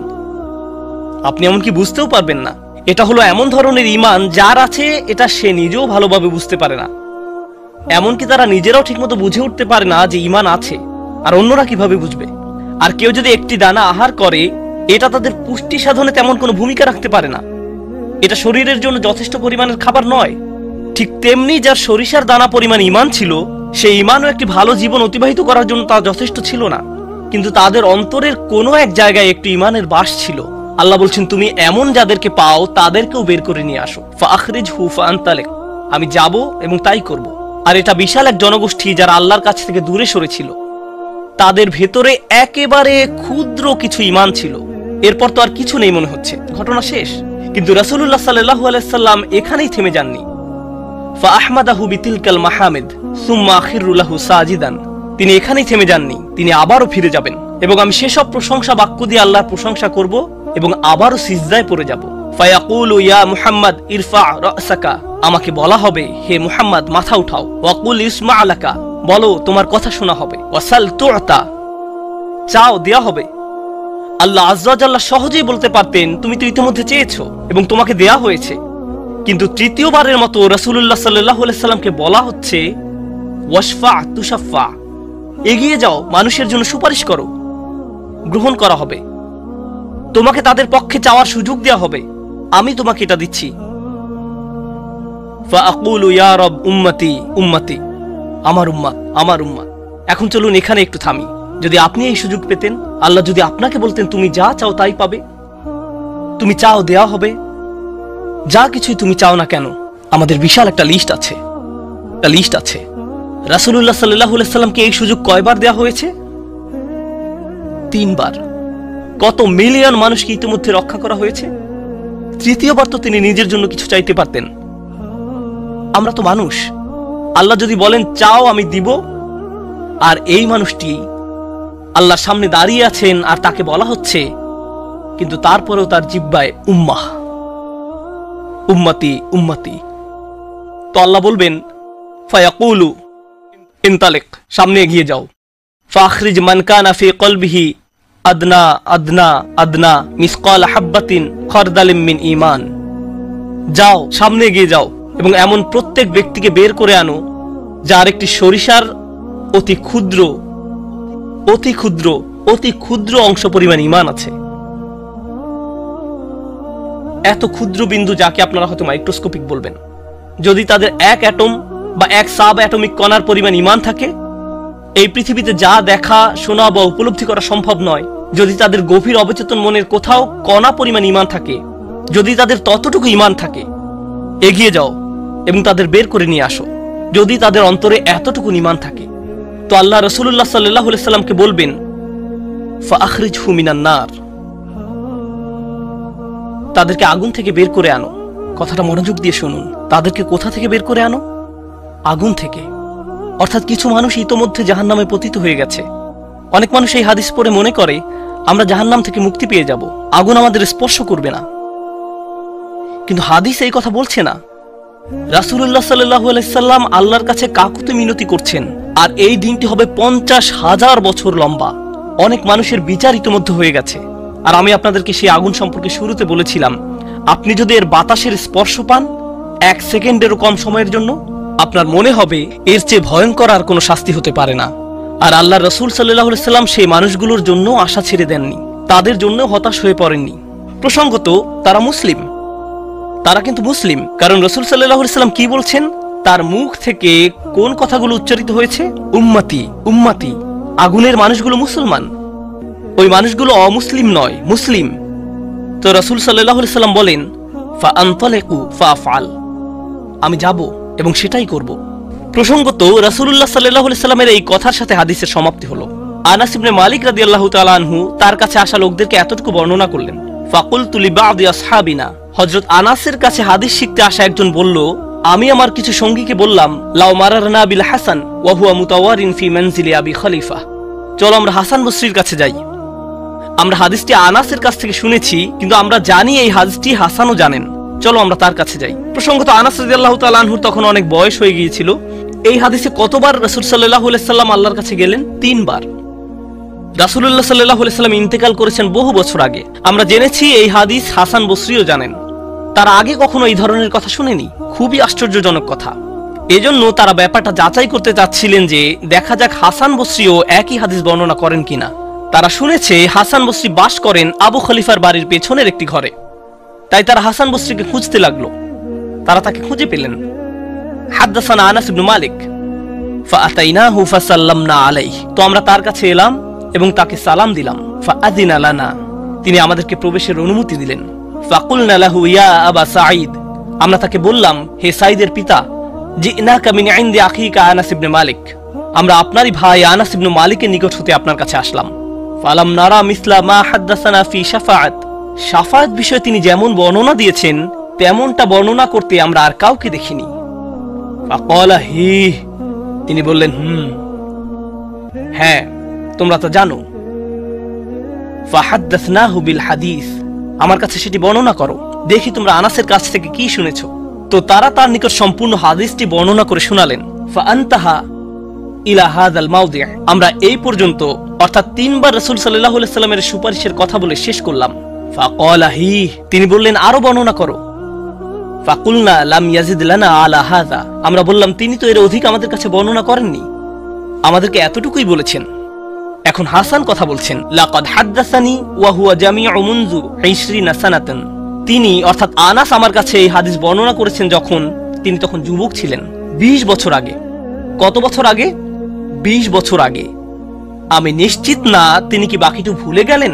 Speaker 1: আপনি এমনকি বুঝতেও পারবেন না। এটা হলো এমন ধরনের ঈমান যার আছে, এটা সে নিজেও ভালোভাবে বুঝতে পারে না। এমনকি তারা নিজেরাও ঠিকমতো বুঝে উঠতে পারে না যে ঈমান আছে, আর অন্যরা কিভাবে বুঝবে? আর কেউ যদি একটি দানা আহার করে, এটা তাদের পুষ্টি সাধনে তেমন কোনো ভূমিকা রাখতে পারে না, এটা শরীরের জন্য যথেষ্ট পরিমাণের খাবার নয়। ঠিক তেমনি যার সরিষার দানা পরিমাণ ঈমান ছিল, সেই ঈমানও একটি ভালো জীবন অতিবাহিত করার জন্য তা যথেষ্ট ছিল না। কিন্তু তাদের অন্তরের কোনো এক জায়গায় একটি ঈমানের বাস ছিল। আল্লাহ বলছেন, তুমি এমন যাদেরকে পাও তাদেরকেও বের করে নিয়ে আসো। ফাআখরিজহু ফাআনতালিক, আমি যাব এবং তাই করব। আর এটা বিশাল এক জনগোষ্ঠী যারা আল্লাহর কাছ থেকে দূরে সরেছিল, তাদের ভেতরে একেবারে ক্ষুদ্র কিছু ঈমান ছিল। এরপর তো আর কিছু নেই মনে হচ্ছে, ঘটনা শেষ। কিন্তু রাসূলুল্লাহ সাল্লাল্লাহু আলাইহি সাল্লাম এখানেই থেমে যাননি। ফাআহমাদাহু বিতিলকাল মাহামিদ সুম্মা আখিরু লাহু সাজিদান, তিনি এখানেই থেমে যাননি, তিনি আবারও ফিরে যাবেন, এবং আমি সেসব প্রশংসা বাক্য দিয়ে আল্লাহর প্রশংসা করব এবং আবারও সিজদায় পড়ে যাব। ফায়াকুলু ইয়া মুহাম্মদ ইরফা রাসাকা, আমাকে বলা হবে, হে মুহাম্মদ, মাথা উঠাও। ওয়াকুল ইসমা আলাকা, বলো তোমার কথা শোনা হবে। ওয়াসাল তুতা, চাও দেয়া হবে। আল্লাহ আজ্জা ওয়া জাল্লা সহজেই বলতে পারতেন, তুমি তো ইতিমধ্যে চেয়েছো এবং তোমাকে দেয়া হয়েছে। কিন্তু তৃতীয়বারের মতো রাসূলুল্লাহ সাল্লাল্লাহু আলাইহি সাল্লামকে বলা হচ্ছে, ওয়াশফা তুশাফা, এগিয়ে যাও, মানুষের জন্য সুপারিশ করো, গ্রহণ করা হবে, তোমাকে তাদের পক্ষে চাওয়ার সুযোগ দেওয়া হবে, আমি তোমাকে এটা দিচ্ছি। ফাআকুলু ইয়া রব উম্মতি উম্মতি, আমার উম্মত, আমার উম্মত। এখন চলুন এখানে একটু থামি। যদি আপনি এই সুযোগ পেতেন, আল্লাহ যদি আপনাকে বলতেন তুমি যা চাও তাই পাবে, তুমি চাও দেওয়া হবে, যা কিছুই তুমি চাও না কেন, আমাদের বিশাল একটা লিস্ট আছে। রাসূলুল্লাহ সাল্লাল্লাহু আলাইহি সাল্লামকে এই সুযোগ কয়বার দেওয়া হয়েছে? 3 বার। কত মিলিয়ন মানুষকে ইতিমধ্যে রক্ষা করা হয়েছে। তৃতীয়বার তো তিনি নিজের জন্য কিছু চাইতে পারতেন। আমরা তো মানুষ, আল্লাহ যদি বলেন চাও আমি দিব, আর এই মানুষটি আল্লাহর সামনে দাঁড়িয়ে আছেন আর তাকে বলা হচ্ছে, কিন্তু তারপরেও তার জিহ্বায় উম্মতি উম্মতি। তো আল্লাহ বলবেন ফায়াকুলু ইনতালিক, সামনে এগিয়ে যাও। ফাখরিজ মান কানা ফি কলবিহি আদনা আদনা আদনা মিসকাল হাব্বাতিন খারদালিম মিন ঈমান। যাও, সামনে এগিয়ে যাও এবং এমন প্রত্যেক ব্যক্তিকে বের করে আনো যার একটি সরিষার অতি ক্ষুদ্র অংশ পরিমাণ ঈমান আছে। এত ক্ষুদ্র বিন্দু, যাকে আপনারা হয়তো মাইক্রোস্কোপিক বলবেন, যদি তাদের 1 অ্যাটম বা 1 সাব অ্যাটমিক কণার পরিমাণ ঈমান থাকে, এই পৃথিবীতে যা দেখা, শোনা বা উপলব্ধি করা সম্ভব নয়, যদি তাদের গভীর অবচেতন মনের কোথাও কণা পরিমাণ ঈমান থাকে, যদি তাদের ততটুকু ঈমান থাকে, এগিয়ে যাও এবং তাদের বের করে নিয়ে আসো। যদি তাদের অন্তরে এতটুকু ঈমান থাকে, তো আল্লাহ রাসূলুল্লাহ সাল্লাল্লাহু আলাইহি সাল্লামকে বলবেন ফাখরিজহু মিনান নার, তাদেরকে আগুন থেকে বের করে আনো। কথাটা মনোযোগ দিয়ে শুনুন, তাদেরকে কোথা থেকে বের করে আনো? আগুন থেকে। অর্থাৎ কিছু মানুষ ইতোমধ্যে জাহান্নামে পতিত হয়ে গেছে। অনেক মানুষ এই হাদিস পড়ে মনে করে আমরা জাহান্নাম থেকে মুক্তি পেয়ে যাব, আগুন আমাদের স্পর্শ করবে না। কিন্তু হাদিস এই কথা বলছে না। রাসূলুল্লাহ সাল্লাল্লাহু আলাইহি সাল্লাম আল্লাহর কাছে কাকুতি মিনতি করছেন, আর এই দিনটি হবে 50,000 বছর লম্বা। অনেক মানুষের বিচার ইতোমধ্যে হয়ে গেছে। আর আমি আপনাদেরকে সেই আগুন সম্পর্কে শুরুতে বলেছিলাম, আপনি যদি এর বাতাসের স্পর্শ পান 1 সেকেন্ডেরও কম সময়ের জন্য, আপনার মনে হবে এর চেয়ে ভয়ঙ্কর আর কোনো শাস্তি হতে পারে না। আর আল্লাহ রাসূল সাল্লাল্লাহু আলাইহি সাল্লাম সেই মানুষগুলোর জন্য আশা ছেড়ে দেননি, তাদের জন্য হতাশ হয়ে পড়েননি। প্রসঙ্গত তারা মুসলিম, তারা কিন্তু মুসলিম, কারণ রাসূল সাল্লাল্লাহু আলাইহি সাল্লাম কি বলছেন, তার মুখ থেকে কোন কথাগুলো উচ্চারিত হয়েছে? উম্মতি উম্মতি। আগুনের মানুষগুলো মুসলমান, ওই মানুষগুলো অমুসলিম নয়, মুসলিম। তো রাসূল সাল্লাল্লাহু আলাইহি সাল্লাম বলেন ফাআনতালিকু ফাআফআল, আমি যাব এবং সেটাই করব। প্রসঙ্গত রাসূলুল্লাহ সাল্লাল্লাহু আলাইহি সাল্লামের এই কথার সাথে হাদিসের সমাপ্তি হলো। আনাস ইবনে মালিক রাদিয়াল্লাহু তাআলা আনহু তার কাছে আসা লোকদেরকে এতটুকু বর্ণনা করলেন। ফাকুলতু লিবাদি আসহাবিনা, হযরত আনাসের কাছে হাদিস শিখতে আসা একজন বলল, আমি আমার কিছু সঙ্গীকে বললাম, লাউ মারারনা বিল হাসান ওয়া হুয়া মুতাওয়ারিন ফি মানজিলি আবি খলিফা, চলো আমরা হাসান বসরির কাছে যাই। আমরা হাদিসটি আনাসের কাছ থেকে শুনেছি, কিন্তু আমরা জানি এই হাদিসটি হাসানও জানেন, চলো আমরা তার কাছে যাই। প্রসঙ্গত আনাস রাদিয়াল্লাহু তাআলা আনহুর তখন অনেক বয়স হয়ে গিয়েছিল। এই হাদিসে কতবার রাসূল সাল্লাল্লাহু আলাইহি সাল্লাম আল্লাহর কাছে গেলেন? 3 বার। রাসূলুল্লাহ সাল্লাল্লাহু আলাইহি সাল্লাম ইন্তেকাল করেছেন বহু বছর আগে। আমরা জেনেছি এই হাদিস হাসান বসরিও জানেন। তারা আগে কখনো এই ধরনের কথা শুনেনি। খুবই আশ্চর্যজনক কথা। এজন্য তারা ব্যাপারটা যাচাই করতে চাচ্ছিলেন যে দেখা যাক হাসান বসরিও একই হাদিস বর্ণনা করেন কিনা। তারা শুনেছে হাসান বসরি বাস করেন আবু খলিফার বাড়ির পেছনের একটি ঘরে, তাই তারা হাসান বসরিকে খুঁজতে লাগলো। তারা তাকে খুঁজে পেলেন। হাদদাসানা আনাস ইবনে মালিক ফাআতাইনাহু ফাসাল্লামনা আলাইহি, তো আমরা তার কাছে এলাম এবং তাকে সালাম দিলাম। ফাআযিনা লানা, তিনি আমাদেরকে প্রবেশের অনুমতি দিলেন। ফাকুলনা লাহু ইয়া আবা সাঈদ, আমরা তাকে বললাম, হে সাঈদের পিতা, জিনাকা মিন ইনদি আখিকা আনাস ইবনে মালিক, আমরা আপনারই ভাই আনাস ইবনে মালিকের নিকট হতে আপনার কাছে আসলাম। ফালাম নারা মিসলা মা হাদদাসানা ফি শাফাআত, শাফাআত বিষয়ে তিনি যেমন বর্ণনা দিয়েছেন তেমনটা বর্ণনা করতে আমরা আর কাউকে দেখিনি। ফাকালা হি, তিনি বললেন হ্যাঁ তোমরা তো জানো। ফাহাদদাসনাহু বিল হাদিস, আমার কাছে সেটি বর্ণনা করো, দেখি তোমরা আনাসের কাছ থেকে কি শুনেছো। তো তারা তার নিকট সম্পূর্ণ হাদিসটি বর্ণনা করে শোনালেন। ফাআনতাহা ইলা হাযাল মাওদি', আমরা এই পর্যন্ত অর্থাৎ 3 বার রাসূল সাল্লাল্লাহু আলাইহি সাল্লামের সুপারিশের কথা বলে শেষ করলাম। ফাকালা হি, তিনি বললেন আরো বর্ণনা করো। ফাকুলনা লাম ইয়াজিদ লানা আলা হাযা, আমরা বললাম তিনি তো এর অধিক আমাদের কাছে বর্ণনা করেননি, আমাদেরকে এতটুকুই বলেছেন। এখন হাসান কথা বলছেন, লাকাদ হাদদাসানি ওয়া হুয়া জামিউ মুনযু 20 সানাতান, তিনি অর্থাৎ আনাস আমার কাছে এই হাদিস বর্ণনা করেছেন যখন তিনি তখন যুবক ছিলেন, 20 বছর আগে। কত বছর আগে? 20 বছর আগে। আমি নিশ্চিত না তিনি কি বাকিটুকু ভুলে গেলেন,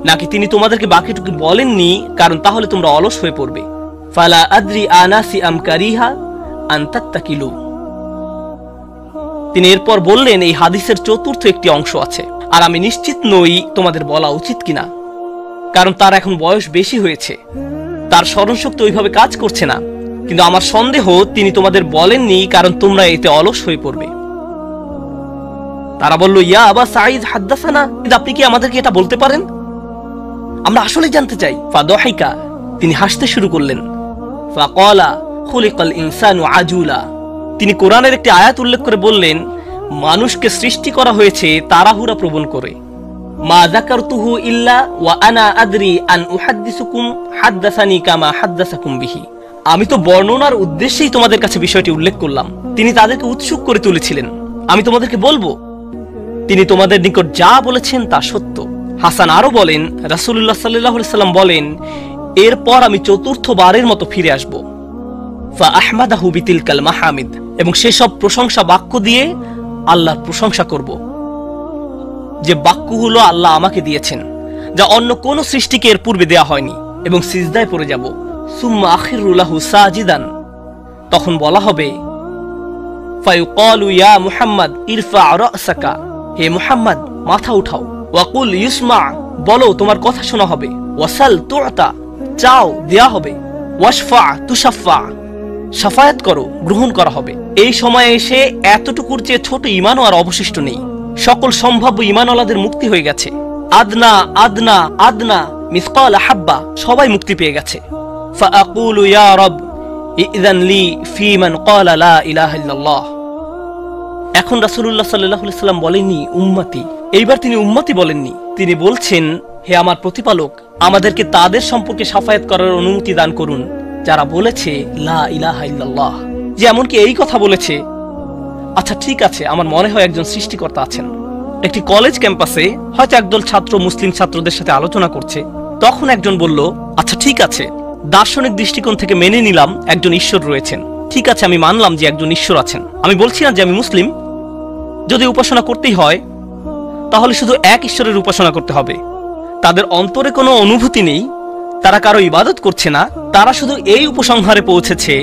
Speaker 1: নাকি তিনি তোমাদেরকে বাকিটুকু বলেননি, কারণ তাহলে তোমরা অলস হয়ে পড়বে। ফালা আদ্রি আনাসি আম কারিহা আন তাত্তাকিলু। তিনি এরপর বললেন, এই হাদিসের চতুর্থ একটি অংশ আছে, আর আমি নিশ্চিত নই তোমাদের বলা উচিত কিনা, কারণ তার এখন বয়স বেশি হয়েছে, তার স্মরণশক্তি ওইভাবে কাজ করছে না। কিন্তু আমার সন্দেহ তিনি তোমাদের বলেননি, কারণ তোমরা এতে অলস হয়ে পড়বে। তারা বলল, ইয়া আবা সাঈদ হাদ্দাসানা, কিন্তু আপনি কি আমাদেরকে এটা বলতে পারেন? আমরা আসলে জানতে চাই। ফাদহিকা, তিনি হাসতে শুরু করলেন। ফাকালা খুলিকাল ইনসানু আজুলা, তিনি কোরআনের একটি আয়াত উল্লেখ করে বললেন, মানুষকে সৃষ্টি করা হয়েছে তাড়াহুড়া প্রবণ করে। মা যাকারতুহু ইল্লা ওয়া আনা আদরি আন উহাদ্দিসুকুম হাদ্দাসানি কামা হাদ্দাসাকুম বিহি। আমি তো বর্ণনার উদ্দেশ্যেই তোমাদের কাছে বিষয়টি উল্লেখ করলাম। তিনি তাদেরকে উৎসুক করে তুলেছিলেন, আমি তোমাদেরকে বলবো তিনি তোমাদের নিকট যা বলেছেন তা সত্য। হাসান আরো বলেন, রাসূলুল্লাহ সাল্লাল্লাহু আলাইহি সাল্লাম বলেন, এরপর আমি চতুর্থবারের মতো ফিরে আসব। ফা আহমাদাহু বিতিলকাল মাহামিদ, এবং সেসব প্রশংসা বাক্য দিয়ে আল্লাহর প্রশংসা করব, যে বাক্যগুলো আল্লাহ আমাকে দিয়েছেন, যা অন্য কোন সৃষ্টিকে এর পূর্বে দেয়া হয়নি, এবং সিজদায় পড়ে যাব। সুম্মা আখিরু লাহু সাজিদান, তখন বলা হবে, ফায়ুকালু ইয়া মুহাম্মদ ইরফা রাসাকা, হে মুহাম্মদ মাথা উঠাও। ওয়াকুল ইউসমা, বলো তোমার কথা শোনা হবে। ওয়াসাল তুআতা, চাও দেয়া হবে। ওয়াশফা তুশাফা, শাফায়াত করো গ্রহণ করা হবে। এই সময়ে এসে এতটুকুর চেয়ে ছোট ঈমানও আর অবশিষ্ট নেই। সকল সম্ভাব্য ঈমানওয়ালাদের মুক্তি হয়ে গেছে। আদনা আদনা আদনা মিসকাল হাব্বা, সবাই মুক্তি পেয়ে গেছে। ফাআকুলু ইয়া রব ইযান লি ফি মান ক্বালা লা ইলাহা ইল্লাল্লাহ। এখন রাসূলুল্লাহ সাল্লাল্লাহু আলাইহি সাল্লাম বলেননি উম্মতি, এইবার তিনি উম্মতি বলেননি, তিনি বলছেন, হে আমার প্রতিপালক, আমাদেরকে তাদের সম্পর্কে শাফায়াত করার অনুমতি দান করুন যারা বলেছে লা ইলাহা ইল্লাল্লাহ। যে এমনকি এই কথা বলেছে, আচ্ছা ঠিক আছে, আমার মনে হয় একজন সৃষ্টিকর্তা আছেন। একটি কলেজ ক্যাম্পাসে হয়তো একদল ছাত্র মুসলিম ছাত্রদের সাথে আলোচনা করছে, তখন একজন বলল, আচ্ছা ঠিক আছে, দার্শনিক দৃষ্টিকোণ থেকে মেনে নিলাম একজন ঈশ্বর রয়েছেন, ঠিক আছে আমি মানলাম যে একজন ঈশ্বর আছেন। আমি বলছি না যে আমি মুসলিম, যদি উপাসনা করতেই হয় তাহলে শুধু এক ঈশ্বরের উপাসনা করতে হবে। তাদের অন্তরে কোনো অনুভূতি নেই, তারা কারো ইবাদত করছে না, তারা শুধু এই উপসংহারে পৌঁছেছে।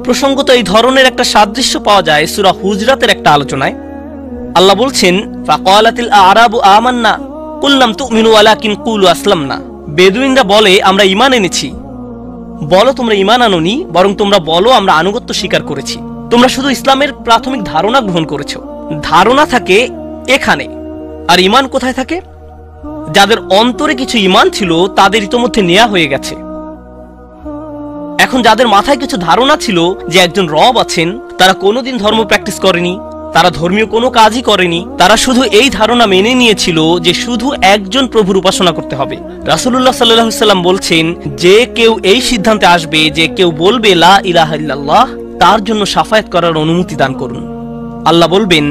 Speaker 1: প্রসঙ্গত এই ধরনের একটা সাদৃশ্য পাওয়া যায় সূরা হুজরাতের একটা আলোচনায়। আল্লাহ বলছেন, ফাকালাতিল আরাবু আমান্না কুল লাম তুমিনু ওয়ালাকিন কুলু আসলামনা। বেদুইনরা বলে আমরা ঈমান এনেছি, বলো তোমরা ঈমান আনোনি, বরং তোমরা বলো আমরা আনুগত্য স্বীকার করেছি। তোমরা শুধু ইসলামের প্রাথমিক ধারণা গ্রহণ করেছো। ধারণা থাকে এখানে, আর ঈমান কোথায় থাকে? যাদের অন্তরে কিছু ঈমান ছিল তাদের ইতোমধ্যে নেওয়া হয়ে গেছে। এখন যাদের মাথায় কিছু ধারণা ছিল যে একজন রব আছেন, তারা কোনোদিন ধর্ম প্র্যাকটিস করেনি, তারা ধর্মীয় কোনো কাজই করেনি, তারা শুধু এই ধারণা মেনে নিয়েছিল যে শুধু একজন প্রভুর উপাসনা করতে হবে। রাসূলুল্লাহ সাল্লাল্লাহু আলাইহি সাল্লাম বলছেন, যে কেউ এই সিদ্ধান্তে আসবে যে কেউ বলবে লা ইলাহা ইল্লাল্লাহ, তার জন্য শাফায়াত করার অনুমতি দান করুন। আল্লাহ বলবেন,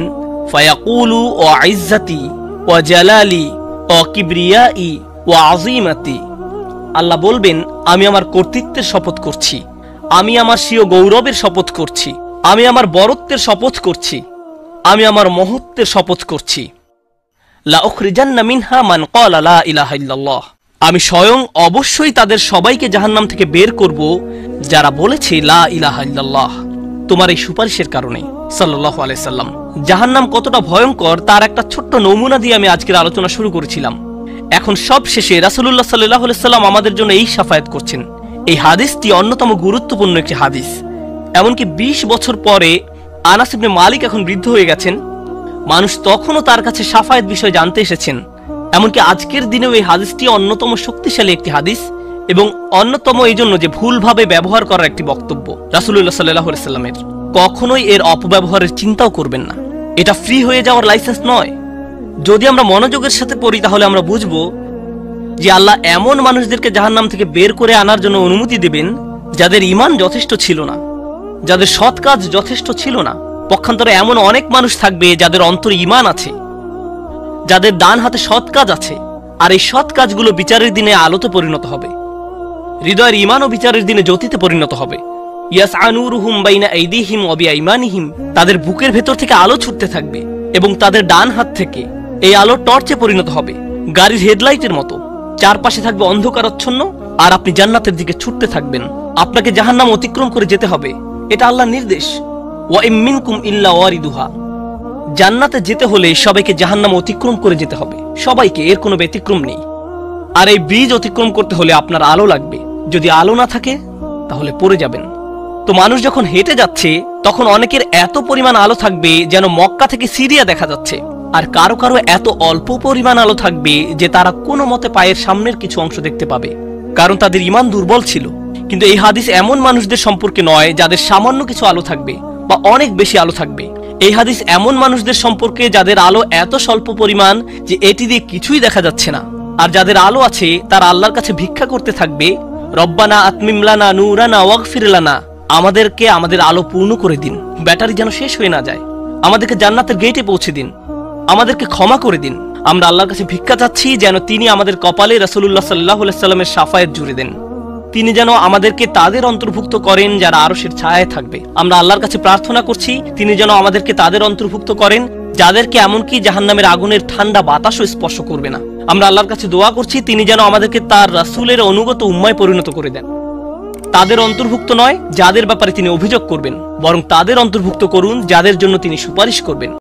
Speaker 1: ফায়াকুলু ওয়া ইজ্জাতি ওয়া জালালি ওয়া কিবরিয়াই ওয়া আযীমাতি। আল্লাহ বলবেন, আমি আমার কর্তৃত্বের শপথ করছি, আমি আমার স্বীয় গৌরবের শপথ করছি, আমি আমার বরত্বের শপথ করছি, আমি আমার মহত্বের শপথ করছি। লা উখরিজান্না মিনহা মান ক্বালা লা ইলাহা ইল্লাল্লাহ। আমি স্বয়ং অবশ্যই তাদের সবাইকে জাহান্নাম থেকে বের করব যারা বলেছে লা ইলাহা ইল্লাল্লাহ, তোমার এই সুপারিশের কারণে। সাল্লাল্লাহু আলাইহি সাল্লাম। জাহান্নাম কতটা ভয়ঙ্কর তার একটা ছোট্ট নমুনা দিয়ে আমি আজকের আলোচনা শুরু করেছিলাম। এখন সব শেষে রাসূলুল্লাহ সাল্লাল্লাহু আলাইহি সাল্লাম আমাদের জন্য এই শাফায়াত করছেন। এই হাদিসটি অন্যতম গুরুত্বপূর্ণ একটি হাদিস। এমনকি 20 বছর পরে আনাস ইবনে মালিক এখন বৃদ্ধ হয়ে গেছেন, মানুষ তখনও তার কাছে শাফায়াত বিষয় জানতে এসেছেন। এমনকি আজকের দিনেও এই হাদিসটি অন্যতম শক্তিশালী একটি হাদিস, এবং অন্যতম এই জন্য যে ভুলভাবে ব্যবহার করার একটি বক্তব্য রাসূলুল্লাহ সাল্লাল্লাহু আলাইহি সাল্লামের। কখনোই এর অপব্যবহারের চিন্তাও করবেন না। এটা ফ্রি হয়ে যাওয়ার লাইসেন্স নয়। যদি আমরা মনোযোগের সাথে পড়ি তাহলে আমরা বুঝব যে আল্লাহ এমন মানুষদেরকে জাহান্নাম থেকে বের করে আনার জন্য অনুমতি দেবেন যাদের ঈমান যথেষ্ট ছিল না, যাদের সৎ কাজ যথেষ্ট ছিল না। পক্ষান্তরে এমন অনেক মানুষ থাকবে যাদের অন্তরে ঈমান আছে, যাদের ডান হাতে সৎ কাজ আছে, আর এই সৎ কাজগুলো বিচারের দিনে আলোতে পরিণত হবে, হৃদয়ের ঈমান ও বিচারের দিনে জ্যোতিতে পরিণত হবে। ইয়াসআনুরুহুম বাইনা আইদিহিম ওয়া বিআইমানিহিম, তাদের বুকের ভেতর থেকে আলো ছুটতে থাকবে এবং তাদের ডান হাত থেকে এই আলো টর্চে পরিণত হবে, গাড়ির হেডলাইটের মতো। চারপাশে থাকবে অন্ধকারাচ্ছন্ন, আর আপনি জান্নাতের দিকে ছুটতে থাকবেন। আপনাকে জাহান্নাম অতিক্রম করে যেতে হবে, এটা আল্লাহর নির্দেশ। ওয়া ইম মিনকুম ইল্লা ওয়ারিদুহা, জান্নাতে যেতে হলে সবাইকে জাহান্নাম অতিক্রম করে যেতে হবে, সবাইকে, এর কোনো ব্যতিক্রম নেই। আর এই ব্রিজ অতিক্রম করতে হলে আপনার আলো লাগবে, যদি আলো না থাকে তাহলে পড়ে যাবেন। তো মানুষ যখন হেঁটে যাচ্ছে তখন অনেকের এত পরিমাণ আলো থাকবে যেন মক্কা থেকে সিরিয়া দেখা যাচ্ছে, আর কারো কারো এত অল্প পরিমাণ আলো থাকবে যে তারা কোনো মতে পায়ের সামনের কিছু অংশ দেখতে পাবে, কারণ তাদের ঈমান দুর্বল ছিল। কিন্তু এই হাদিস এমন মানুষদের সম্পর্কে নয় যাদের সামান্য কিছু আলো থাকবে বা অনেক বেশি আলো থাকবে। এই হাদিস এমন মানুষদের সম্পর্কে যাদের আলো এত স্বল্প পরিমাণ যে এটি দিয়ে কিছুই দেখা যাচ্ছে না, আর যাদের আলো আছে তারা আল্লাহর কাছে ভিক্ষা করতে থাকবে, রব্বানা আতমিম লানা নূরানা ওয়াগফির লানা, আমাদেরকে আমাদের আলো পূর্ণ করে দিন, ব্যাটারি যেন শেষ হয়ে না যায়, আমাদেরকে জান্নাতের গেটে পৌঁছে দিন, আমাদেরকে ক্ষমা করে দিন। আমরা আল্লাহর কাছে ভিক্ষা চাচ্ছি যেন তিনি আমাদের কপালে রাসূলুল্লাহ সাল্লাল্লাহু আলাইহি সাল্লামের শাফায়াত জুড়ে দেন, তিনি যেন আমাদেরকে তাদের অন্তর্ভুক্ত করেন যারা আরশের ছায়ায় থাকবে। আমরা আল্লাহর কাছে প্রার্থনা করছি তিনি যেন আমাদেরকে তাদের অন্তর্ভুক্ত করেন যাদেরকে এমনকি জাহান্নামের আগুনের ঠান্ডা বাতাসও স্পর্শ করবে না। আমরা আল্লাহর কাছে দোয়া করছি তিনি যেন আমাদেরকে তার রাসূলের অনুগত উম্মায় পরিণত করে দেন। তাদের অন্তর্ভুক্ত নয় যাদের ব্যাপারে তিনি অভিযোগ করবেন, বরং তাদের অন্তর্ভুক্ত করুন যাদের জন্য তিনি সুপারিশ করবেন।